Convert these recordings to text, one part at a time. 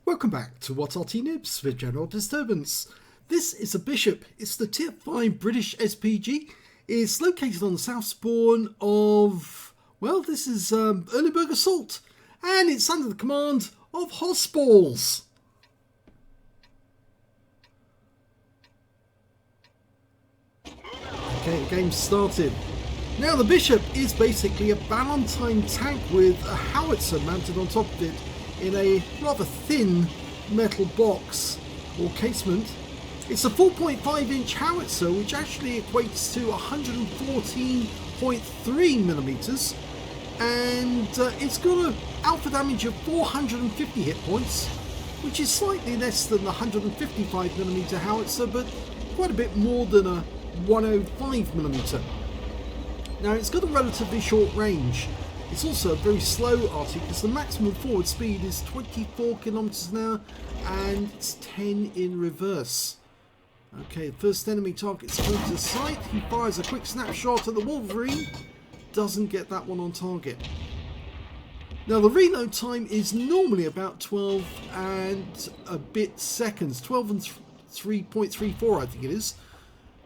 Welcome back to What Arty Noobs with General Disturbance. This is a Bishop. It's the Tier 5 British SPG. It's located on the south spawn of, well, this is Erlenberg Assault, and it's under the command of hossballs. Okay, the game's started. Now the Bishop is basically a Ballantine tank with a howitzer mounted on top of it in a rather thin metal box or casement. It's a 4.5 inch howitzer, which actually equates to 114.3 millimeters, and it's got an alpha damage of 450 hit points, which is slightly less than the 155 millimeter howitzer, but quite a bit more than a 105 millimeter. Now it's got a relatively short range. It's also very slow Arty because the maximum forward speed is 24 kilometers an hour and it's 10 in reverse. Okay, first enemy target's coming to sight. He fires a quick snapshot at the Wolverine. Doesn't get that one on target. Now the reload time is normally about 12 and a bit seconds. 12 and 3.34 I think it is.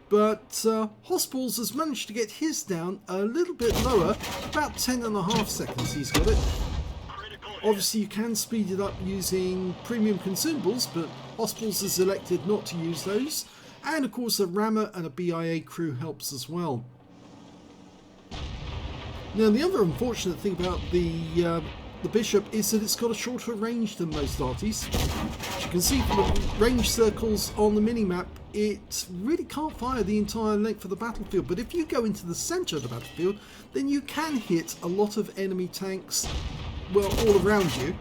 But hossballs has managed to get his down a little bit lower, about 10.5 seconds he's got it. Obviously you can speed it up using premium consumables, but hossballs has elected not to use those. And of course a rammer and a BIA crew helps as well. Now the other unfortunate thing about the Bishop is that it's got a shorter range than most Artys. As you can see from the range circles on the mini-map, it really can't fire the entire length of the battlefield, but if you go into the centre of the battlefield, then you can hit a lot of enemy tanks, well, all around you.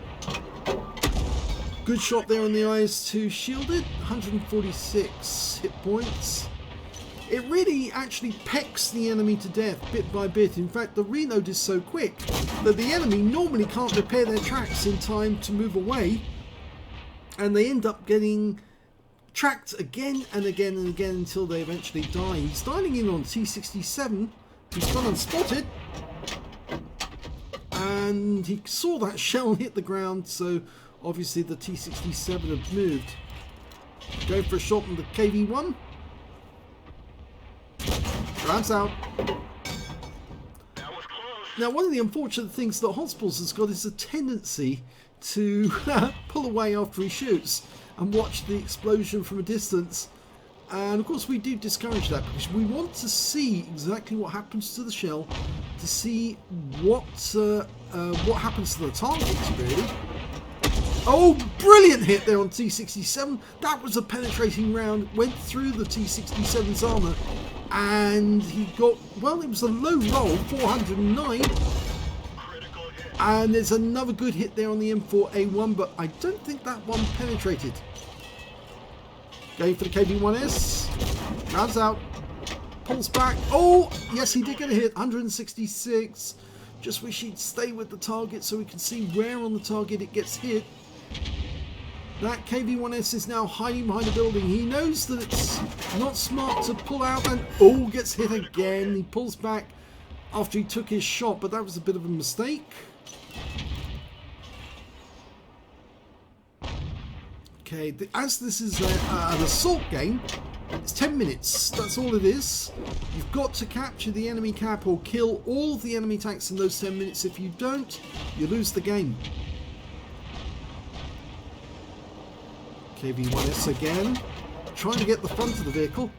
Good shot there on the IS-2 shielded, 146 hit points. It really actually pecks the enemy to death bit by bit. In fact, the reload is so quick that the enemy normally can't repair their tracks in time to move away, and they end up getting tracked again and again and again until they eventually die. He's dialing in on T67, who's gone unspotted, and he saw that shell hit the ground, so obviously the T67 had moved. Going for a shot on the KV-1. Ramps out. Now one of the unfortunate things that hossballs has got is a tendency to pull away after he shoots and watch the explosion from a distance, and of course we do discourage that because we want to see exactly what happens to the shell, to see what happens to the targets really. Oh, brilliant hit there on T67. That was a penetrating round, went through the T67's armour, and he got, well, it was a low roll, 409. And there's another good hit there on the M4A1, but I don't think that one penetrated. Going for the KV-1S. Rounds out. Pulls back. Oh, yes, he did get a hit. 166. Just wish he'd stay with the target so we can see where on the target it gets hit. That KV-1S is now hiding behind a building. He knows that it's not smart to pull out and, oh, gets hit again. He pulls back after he took his shot, but that was a bit of a mistake. Okay, as this is an assault game, it's 10 minutes, that's all it is. You've got to capture the enemy cap or kill all of the enemy tanks in those 10 minutes. If you don't, you lose the game. KV-1S again, trying to get the front of the vehicle.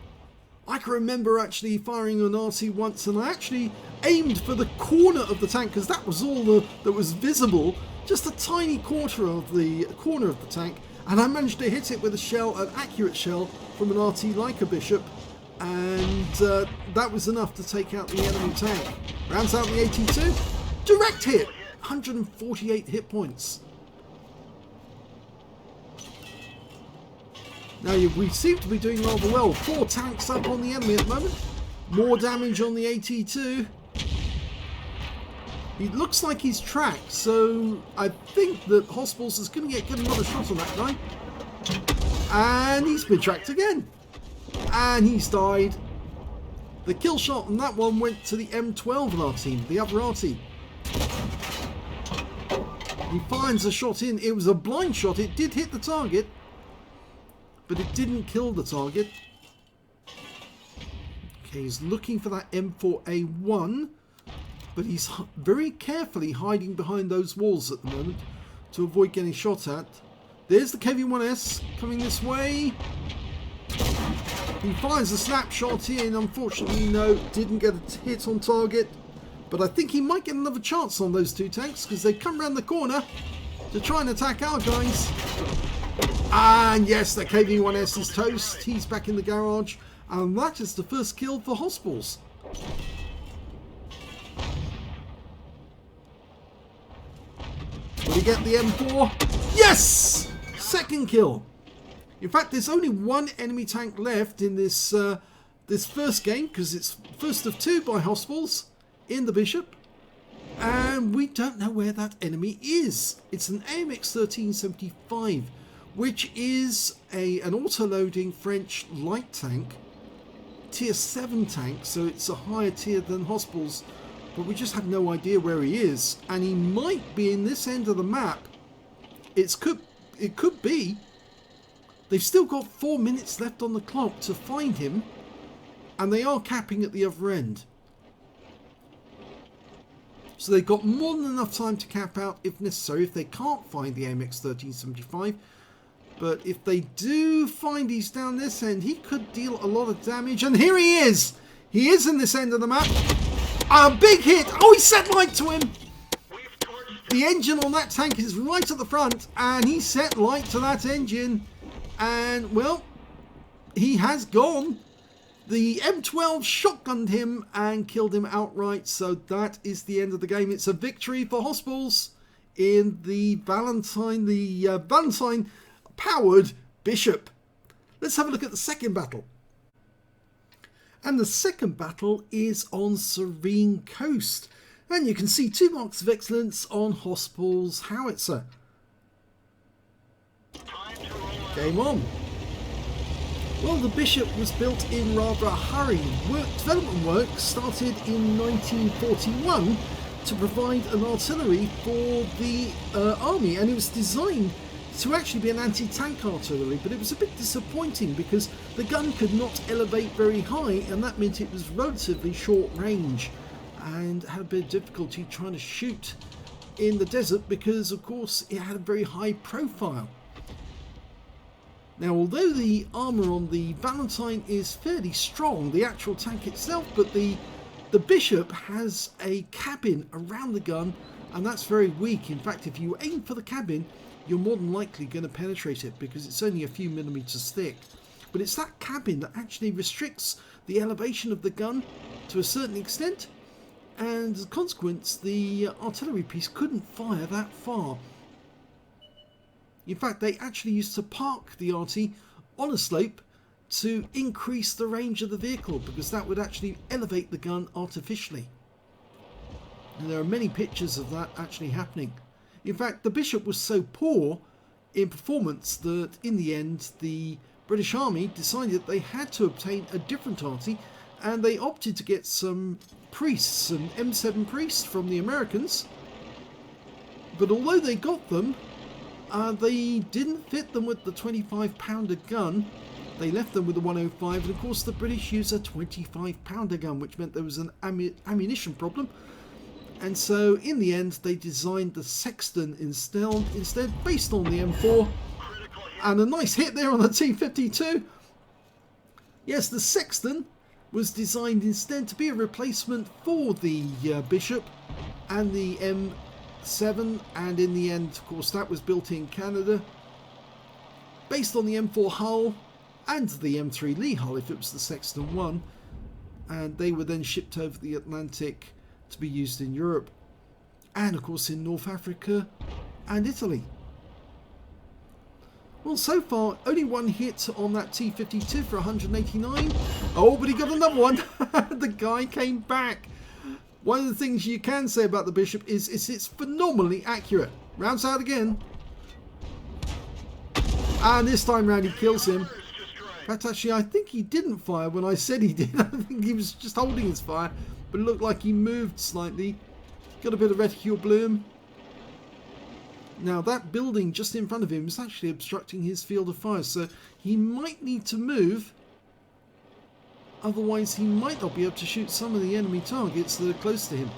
I can remember actually firing an Arty once, and I actually aimed for the corner of the tank because that was all that was visible, just a tiny corner of the tank, and I managed to hit it with a shell, an accurate shell from an Arty like a Bishop, and that was enough to take out the enemy tank. Rounds out the AT2, direct hit, 148 hit points. Now we seem to be doing rather well. 4 tanks up on the enemy at the moment. More damage on the AT2. He looks like he's tracked, so I think that hossballs is going to get another shot on that guy. And he's been tracked again. And he's died. The kill shot on that one went to the M12 in our team, the other Arty. He finds a shot in. It was a blind shot. It did hit the target, but it didn't kill the target. Okay, he's looking for that M4A1, but he's very carefully hiding behind those walls at the moment to avoid getting shot at. There's the KV-1S coming this way. He finds a snapshot in. Unfortunately, no, didn't get a hit on target. But I think he might get another chance on those two tanks because they come around the corner to try and attack our guys. And yes, the KV-1S is toast. He's back in the garage. And that is the first kill for hossballs. Will he get the M4? Yes! Second kill. In fact, there's only one enemy tank left in this this first game because it's first of two by hossballs in the Bishop. And we don't know where that enemy is. It's an AMX 1375, which is an auto-loading French light tank. Tier 7 tank, so it's a higher tier than hossballs, but we just have no idea where he is, and he might be in this end of the map. It could be. They've still got 4 minutes left on the clock to find him, and they are capping at the other end, so they've got more than enough time to cap out if necessary if they can't find the AMX 1375. But if they do find he's down this end, he could deal a lot of damage. And here he is! He is in this end of the map. A big hit! Oh, he set light to him! The engine on that tank is right at the front, and he set light to that engine. And, well, he has gone. The M12 shotgunned him and killed him outright. So that is the end of the game. It's a victory for hossballs in the Valentine powered Bishop. Let's have a look at the second battle. And the second battle is on Serene Coast. And you can see 2 marks of excellence on hossballs howitzer. Game on. Well, the Bishop was built in rather a hurry. Development work started in 1941 to provide an artillery for the army, and it was designed to actually be an anti-tank artillery, but it was a bit disappointing because the gun could not elevate very high, and that meant it was relatively short range and had a bit of difficulty trying to shoot in the desert because, of course, it had a very high profile. Now, although the armour on the Valentine is fairly strong, the actual tank itself, but the Bishop has a cabin around the gun, and that's very weak. In fact, if you aim for the cabin, you're more than likely going to penetrate it because it's only a few millimeters thick. But it's that cabin that actually restricts the elevation of the gun to a certain extent, and as a consequence, the artillery piece couldn't fire that far. In fact, they actually used to park the Arty on a slope to increase the range of the vehicle because that would actually elevate the gun artificially. And there are many pictures of that actually happening. In fact, the Bishop was so poor in performance that in the end the British Army decided they had to obtain a different Arty, and they opted to get some priests, some M7 priests from the Americans. But although they got them, they didn't fit them with the 25-pounder gun. They left them with the 105, and of course the British used a 25-pounder gun, which meant there was an ammunition problem. And so in the end they designed the Sexton instead based on the M4, and a nice hit there on the T52. Yes, the Sexton was designed instead to be a replacement for the Bishop and the M7, and in the end, of course, that was built in Canada based on the M4 hull and the M3 Lee hull if it was the Sexton 1, and they were then shipped over the Atlantic to be used in Europe and of course in North Africa and Italy. Well, so far only one hit on that T52 for 189. Oh, but he got another one. The guy came back. One of the things you can say about the Bishop is it's phenomenally accurate. Rounds out again, and this time round he kills him. In fact, actually, I think he didn't fire when I said he did. I think he was just holding his fire, but it looked like he moved slightly. Got a bit of reticule bloom. Now that building just in front of him is actually obstructing his field of fire, so he might need to move. Otherwise he might not be able to shoot some of the enemy targets that are close to him.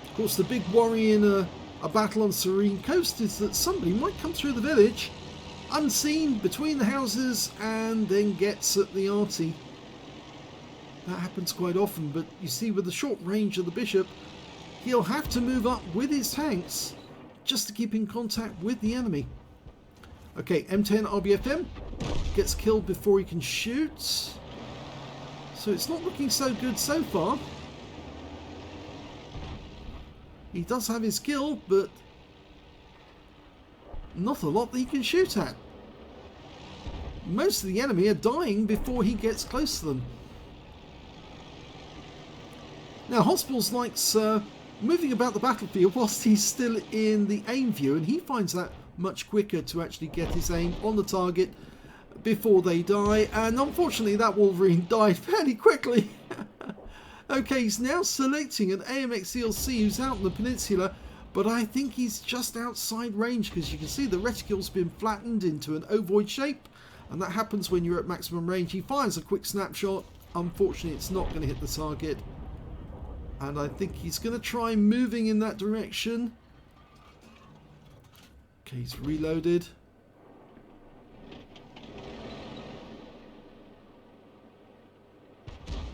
Of course, the big worry in a battle on Serene Coast is that somebody might come through the village unseen between the houses and then gets at the Arty. That happens quite often, but you see with the short range of the bishop, he'll have to move up with his tanks just to keep in contact with the enemy. Okay, M10 RBFM gets killed before he can shoot. So it's not looking so good so far. He does have his kill, but not a lot that he can shoot at. Most of the enemy are dying before he gets close to them. Now, hossballs likes moving about the battlefield whilst he's still in the aim view, and he finds that much quicker to actually get his aim on the target before they die, and unfortunately that Wolverine died fairly quickly. Okay, he's now selecting an AMX CLC who's out in the peninsula, but I think he's just outside range because you can see the reticule's been flattened into an ovoid shape, and that happens when you're at maximum range. He fires a quick snapshot. Unfortunately, it's not going to hit the target, and I think he's going to try moving in that direction. Okay, he's reloaded.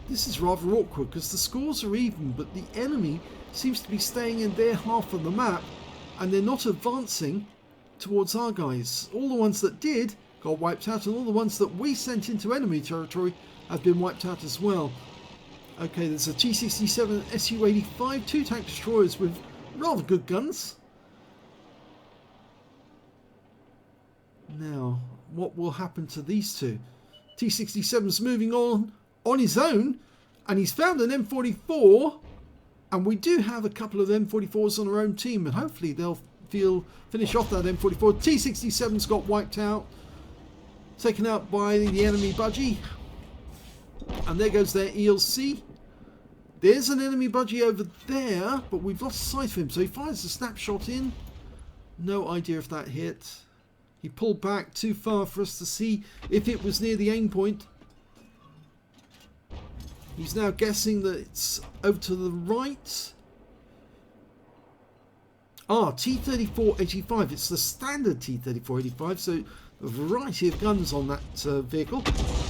This is rather awkward because the scores are even, but the enemy seems to be staying in their half of the map and they're not advancing towards our guys. All the ones that did got wiped out, and all the ones that we sent into enemy territory have been wiped out as well. Okay, there's a T-67 Su-85, 2 tank destroyers with rather good guns. Now, what will happen to these two? T-67's moving on his own, and he's found an M44, and we do have a couple of M44s on our own team, and hopefully they'll finish off that M44. T-67's got wiped out, taken out by the enemy budgie, and there goes their ELC. There's an enemy budgie over there, but we've lost sight of him, so he fires a snapshot in. No idea if that hit. He pulled back too far for us to see if it was near the aim point. He's now guessing that it's over to the right. Ah, T-3485. It's the standard T-3485, so a variety of guns on that vehicle.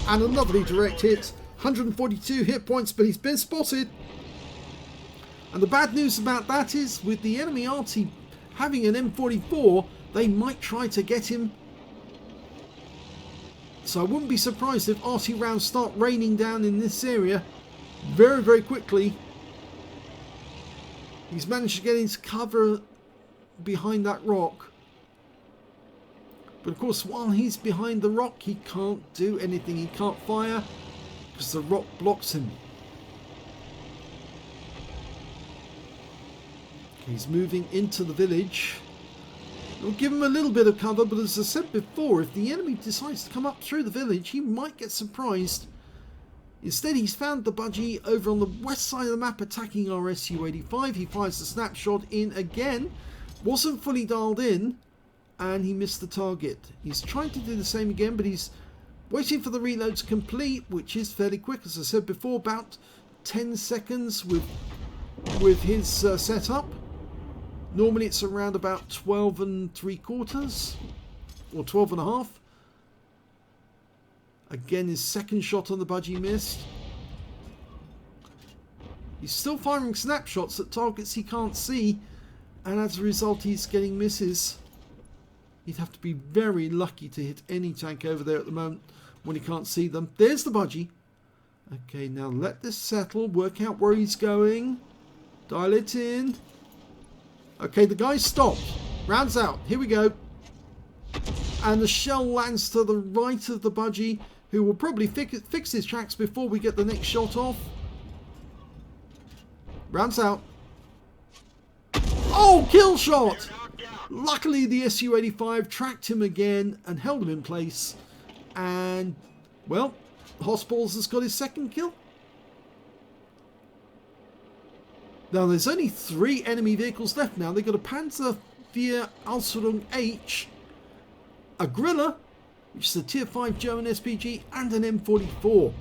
And a lovely direct hit. 142 hit points, but he's been spotted. And the bad news about that is, with the enemy Arty having an M44, they might try to get him. So I wouldn't be surprised if Arty rounds start raining down in this area very, very quickly. He's managed to get into cover behind that rock. But of course, while he's behind the rock, he can't do anything. He can't fire because the rock blocks him. He's moving into the village. We'll give him a little bit of cover, but as I said before, if the enemy decides to come up through the village, he might get surprised. Instead, he's found the budgie over on the west side of the map attacking our Su-85. He fires the snapshot in again. Wasn't fully dialed in, and he missed the target. He's trying to do the same again, but he's waiting for the reload to complete, which is fairly quick. As I said before, about 10 seconds with his setup. Normally it's around about 12 3/4 or 12 1/2. Again, his second shot on the budgie missed. He's still firing snapshots at targets he can't see, and as a result he's getting misses. He'd have to be very lucky to hit any tank over there at the moment when he can't see them. There's the budgie. Okay, now let this settle, work out where he's going, dial it in. Okay, the guy's stopped. Rounds out. Here we go. And the shell lands to the right of the budgie, who will probably fix his tracks before we get the next shot off. Rounds out. Oh, kill shot! Luckily, the Su-85 tracked him again and held him in place. And, well, hossballs has got his second kill. Now there's only 3 enemy vehicles left now. They've got a Panzer IV Ausführung H, a Griller, which is a Tier 5 German SPG, and an M44,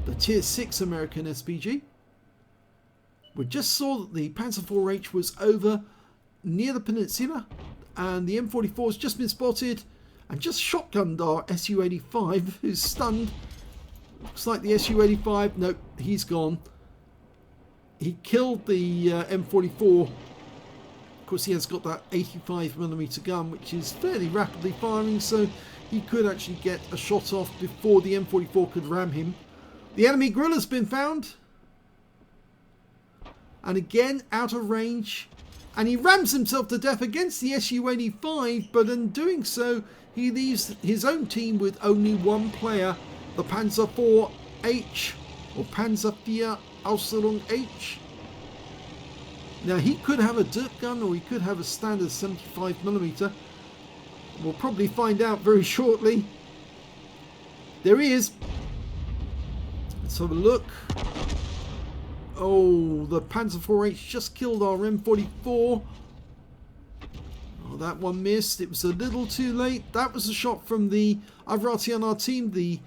the Tier 6 American SPG. We just saw that the Panzer IV H was over near the peninsula, and the M44 has just been spotted and just shotgunned our Su-85, who's stunned. Looks like the Su-85, nope, he's gone. He killed the M44. Of course, he has got that 85mm gun, which is fairly rapidly firing, so he could actually get a shot off before the M44 could ram him. The enemy Griller's been found. And again, out of range. And he rams himself to death against the Su-85, but in doing so, he leaves his own team with only one player, the Panzer IV H, or Panzer IV Ausführung H. Now, he could have a dirt gun, or he could have a standard 75mm. We'll probably find out very shortly. There he is. Let's have a look. Oh, the Panzer IV H just killed our M44. Oh, that one missed. It was a little too late. That was a shot from the other Arty on our team, the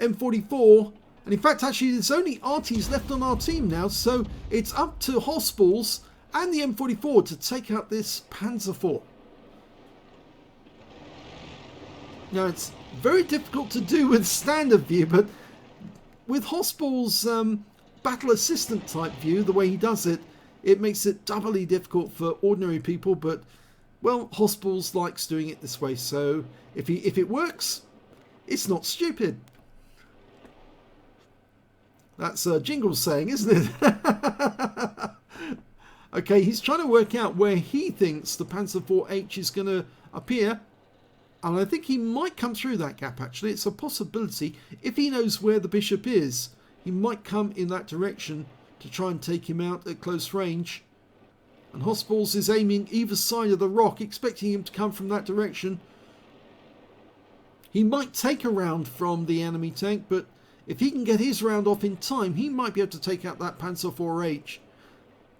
M44. And in fact, actually, there's only Artys left on our team now. So it's up to hossballs and the M44 to take out this Panzer IV. Now, it's very difficult to do with standard view, but with hossballs' battle assistant type view, the way he does it, it makes it doubly difficult for ordinary people. But, well, hossballs likes doing it this way, so if it works, it's not stupid. That's Jingle's saying, isn't it? Okay, he's trying to work out where he thinks the Panzer IV H is going to appear. And I think he might come through that gap, actually. It's a possibility. If he knows where the bishop is, he might come in that direction to try and take him out at close range. And hossballs is aiming either side of the rock, expecting him to come from that direction. He might take a round from the enemy tank, but if he can get his round off in time, he might be able to take out that Panzer IV H.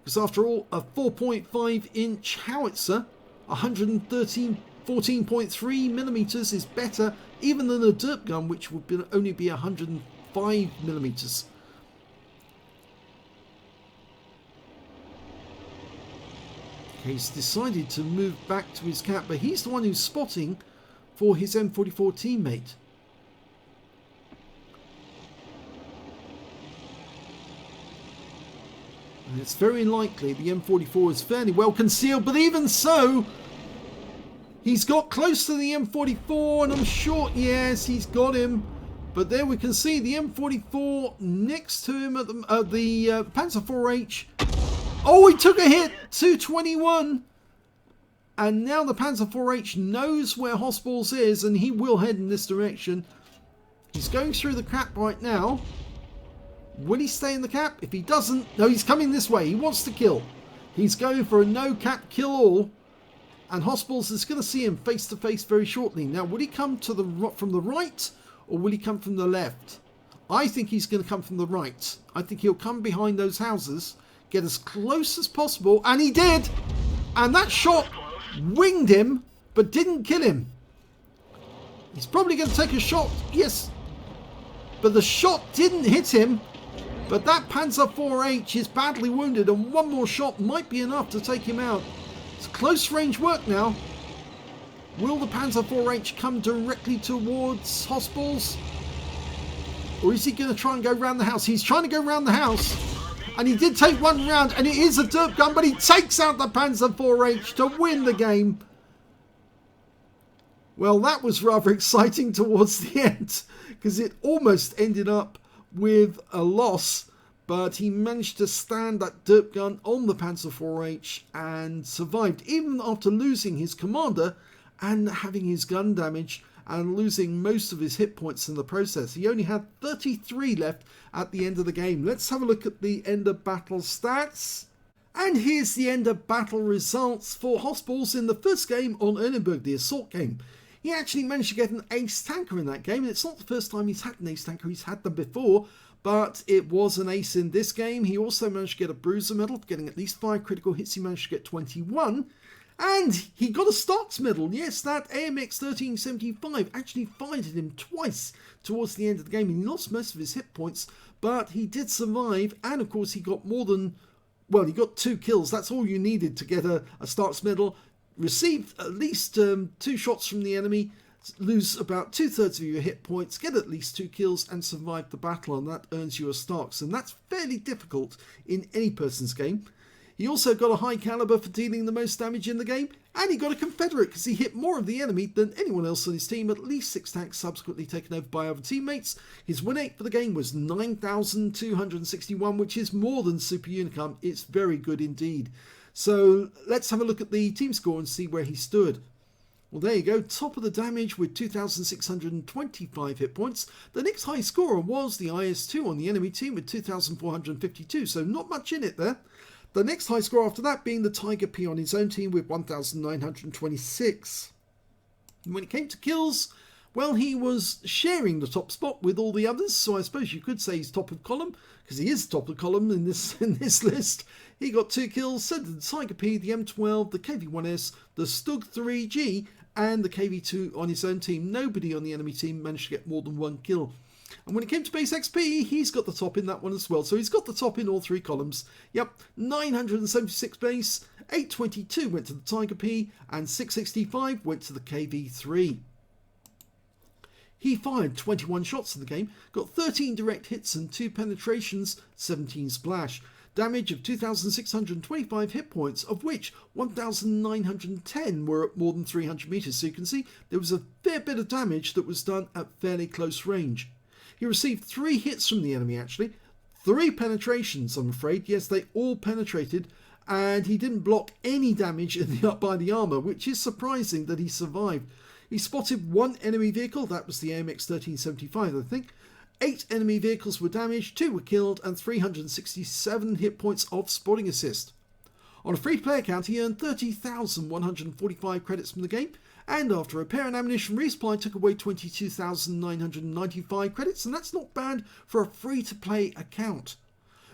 Because after all, a 4.5-inch howitzer, 14.3mm is better even than a dirt gun, which would only be 105mm. Okay, he's decided to move back to his cap, but he's the one who's spotting for his M44 teammate. And it's very likely the M44 is fairly well concealed, but even so, he's got close to the M44, and I'm sure, yes, he's got him. But there we can see the M44 next to him at the Panzer IV H. Oh, he took a hit, 221. And now the Panzer IV H knows where hossballs is, and he will head in this direction. He's going through the cap right now. Will he stay in the cap? If he doesn't, no, he's coming this way. He wants to kill. He's going for a no cap kill all. And hossballs is going to see him face to face very shortly. Now, will he come to from the right, or will he come from the left? I think he's going to come from the right. I think he'll come behind those houses, get as close as possible, and he did. And that shot winged him, but didn't kill him. He's probably going to take a shot, yes, but the shot didn't hit him. But that Panzer IV H is badly wounded, and one more shot might be enough to take him out. It's close range work now. Will the Panzer IV H come directly towards hossballs? Or is he going to try and go around the house? He's trying to go around the house. And he did take one round, and it is a dirt gun, but he takes out the Panzer IV H to win the game. Well, that was rather exciting towards the end, because it almost ended up with a loss, but he managed to stand that dirt gun on the Panzer IV H and survived, even after losing his commander and having his gun damaged and losing most of his hit points in the process. He only had 33 left at the end of the game. Let's have a look at the end of battle stats. And here's the end of battle results for hossballs in the first game on Erlenberg, the assault game. He actually managed to get an ace tanker in that game, and it's not the first time he's had an ace tanker, he's had them before, but it was an ace in this game. He also managed to get a bruiser medal, getting at least 5 critical hits. He managed to get 21. And he got a Starks medal. Yes, that AMX 1375 actually fired at him twice towards the end of the game. He lost most of his hit points, but he did survive. And of course, he got more than, well, he got 2 kills. That's all you needed to get a Starks medal. Received at least 2 shots from the enemy, lose about 2/3 of your hit points, get at least 2 kills, and survive the battle. And that earns you a Starks. And that's fairly difficult in any person's game. He also got a high caliber for dealing the most damage in the game, and he got a Confederate because he hit more of the enemy than anyone else on his team, at least 6 tanks subsequently taken over by other teammates. His win rate for the game was 9,261, which is more than Super Unicum. It's very good indeed. So let's have a look at the team score and see where he stood. Well, there you go, top of the damage with 2,625 hit points. The next high scorer was the IS-2 on the enemy team with 2,452, so not much in it there. The next high score after that being the Tiger P on his own team with 1,926. And when it came to kills, well, he was sharing the top spot with all the others, so I suppose you could say he's top of column, because he is top of column in this list. He got 2 kills, so did the Tiger P, the M12, the KV-1S, the Stug 3G, and the KV-2 on his own team. Nobody on the enemy team managed to get more than 1 kill. And when it came to base XP, he's got the top in that one as well. So he's got the top in all 3 columns. Yep, 976 base, 822 went to the Tiger P, and 665 went to the KV-3. He fired 21 shots in the game, got 13 direct hits and 2 penetrations, 17 splash. Damage of 2,625 hit points, of which 1,910 were at more than 300 meters. So you can see there was a fair bit of damage that was done at fairly close range. He received 3 hits from the enemy actually, 3 penetrations I'm afraid. Yes, they all penetrated, and he didn't block any damage by the armour, which is surprising that he survived. He spotted 1 enemy vehicle, that was the AMX 1375 I think. 8 enemy vehicles were damaged, 2 were killed, and 367 hit points of spotting assist. On a free-to-play account, he earned 30,145 credits from the game, and after repair and ammunition resupply took away 22,995 credits, and that's not bad for a free-to-play account.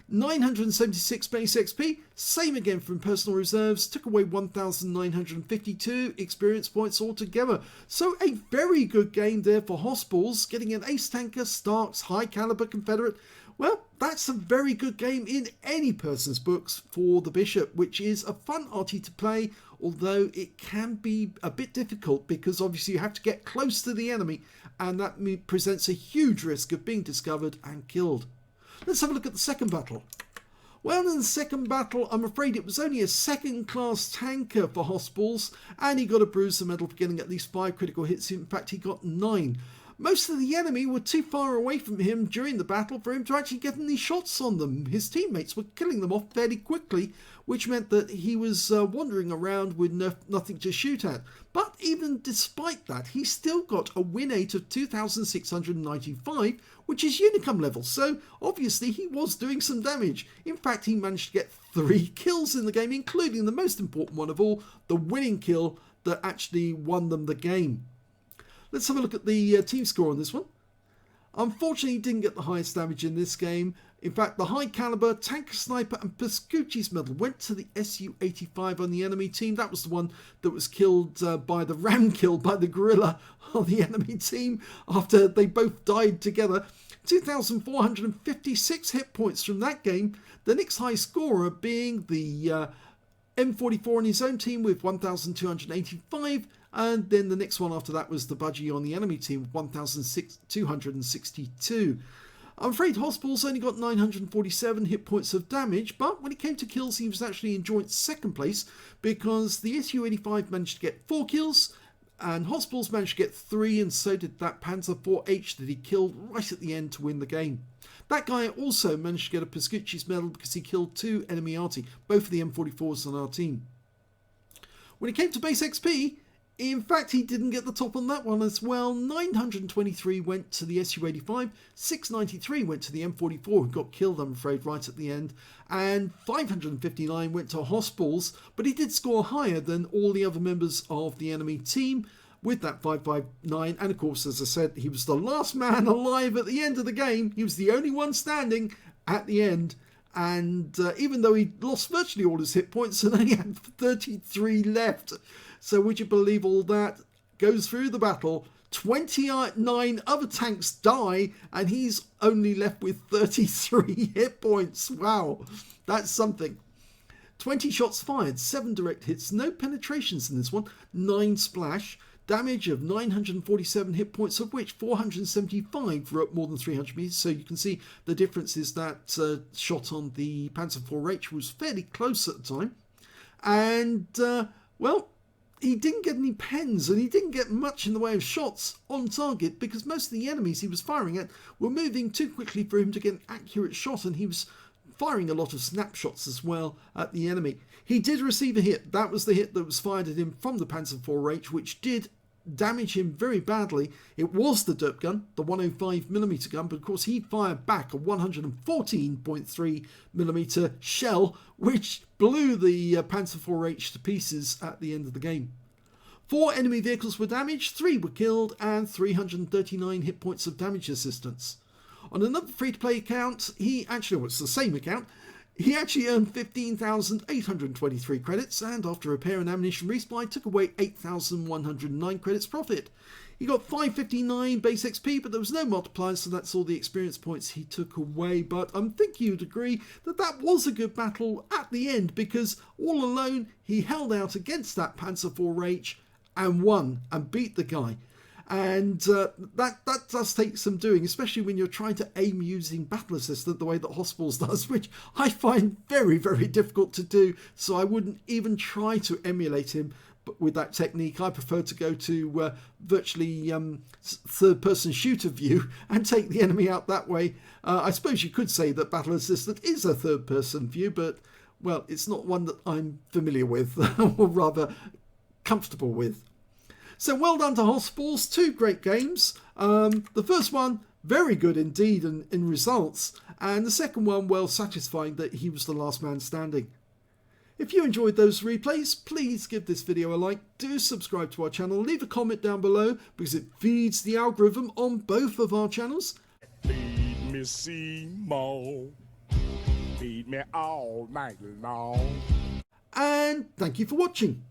976 base XP, same again from personal reserves, took away 1,952 experience points altogether. So a very good game there for hossballs, getting an ace tanker, Starks, high caliber Confederate. Well, that's a very good game in any person's books for the Bishop, which is a fun arty to play, although it can be a bit difficult because obviously you have to get close to the enemy, and that presents a huge risk of being discovered and killed. Let's have a look at the second battle. Well, in the second battle, I'm afraid it was only a second-class tanker for hossballs, and he got a bruiser medal for getting at least 5 critical hits. In fact, he got 9. Most of the enemy were too far away from him during the battle for him to actually get any shots on them. His teammates were killing them off fairly quickly, which meant that he was wandering around with nothing to shoot at. But even despite that, he still got a win rate of 2,695, which is Unicum level, so obviously he was doing some damage. In fact, he managed to get 3 kills in the game, including the most important one of all, the winning kill that actually won them the game. Let's have a look at the team score on this one. Unfortunately, he didn't get the highest damage in this game. In fact, the high caliber, tanker, sniper and Pascucci's medal went to the Su-85 on the enemy team. That was the one that was killed by the ram kill by the gorilla on the enemy team after they both died together. 2,456 hit points from that game. The next high scorer being the M44 on his own team with 1,285. And then the next one after that was the Budgie on the enemy team, 1,262. I'm afraid hossballs only got 947 hit points of damage, but when it came to kills, he was actually in joint second place because the Su-85 managed to get 4 kills, and hossballs managed to get 3, and so did that Panzer IV-H that he killed right at the end to win the game. That guy also managed to get a Pascucci's medal because he killed 2 enemy Arty, both of the M44s on our team. When it came to base XP, in fact, he didn't get the top on that one as well. 923 went to the Su-85, 693 went to the M44, who got killed, I'm afraid, right at the end, and 559 went to hossballs, but he did score higher than all the other members of the enemy team. with that 559. And of course, as I said, he was the last man alive at the end of the game. He was the only one standing at the end. And even though he lost virtually all his hit points and only had 33 left. So would you believe all that? Goes through the battle. 29 other tanks die, and he's only left with 33 hit points. Wow, that's something. 20 shots fired, 7 direct hits, no penetrations in this one, 9 splash, damage of 947 hit points, of which 475 were up more than 300 meters. So you can see the difference is that shot on the Panzer IV-H was fairly close at the time. And, well, he didn't get any pens, and he didn't get much in the way of shots on target because most of the enemies he was firing at were moving too quickly for him to get an accurate shot, and he was firing a lot of snapshots as well at the enemy. He did receive a hit. That was the hit that was fired at him from the Panzer IV-H, which did damage him very badly. It was the derp gun, the 105mm gun, but of course he fired back a 114.3mm shell, which blew the Panzer IV-H to pieces at the end of the game. 4 enemy vehicles were damaged, 3 were killed, and 339 hit points of damage assistance. On another free-to-play account, it's the same account, he actually earned 15,823 credits, and after repair and ammunition resupply, took away 8,109 credits profit. He got 559 base XP, but there was no multipliers, so that's all the experience points he took away. But I'm thinking you'd agree that that was a good battle at the end, because all alone he held out against that Panzer IV-H and won and beat the guy. And that does take some doing, especially when you're trying to aim using Battle Assistant the way that hossballs does, which I find very, very difficult to do. So I wouldn't even try to emulate him with that technique. I prefer to go to virtually third-person shooter view and take the enemy out that way. I suppose you could say that Battle Assistant is a third-person view, but, well, it's not one that I'm familiar with, or rather comfortable with. So well done to hossballs, 2 great games. The first one, very good indeed in results, and the second one, well, satisfying that he was the last man standing. If you enjoyed those replays, please give this video a like, do subscribe to our channel, leave a comment down below because it feeds the algorithm on both of our channels. Feed me Seymour, feed me all night long. And thank you for watching.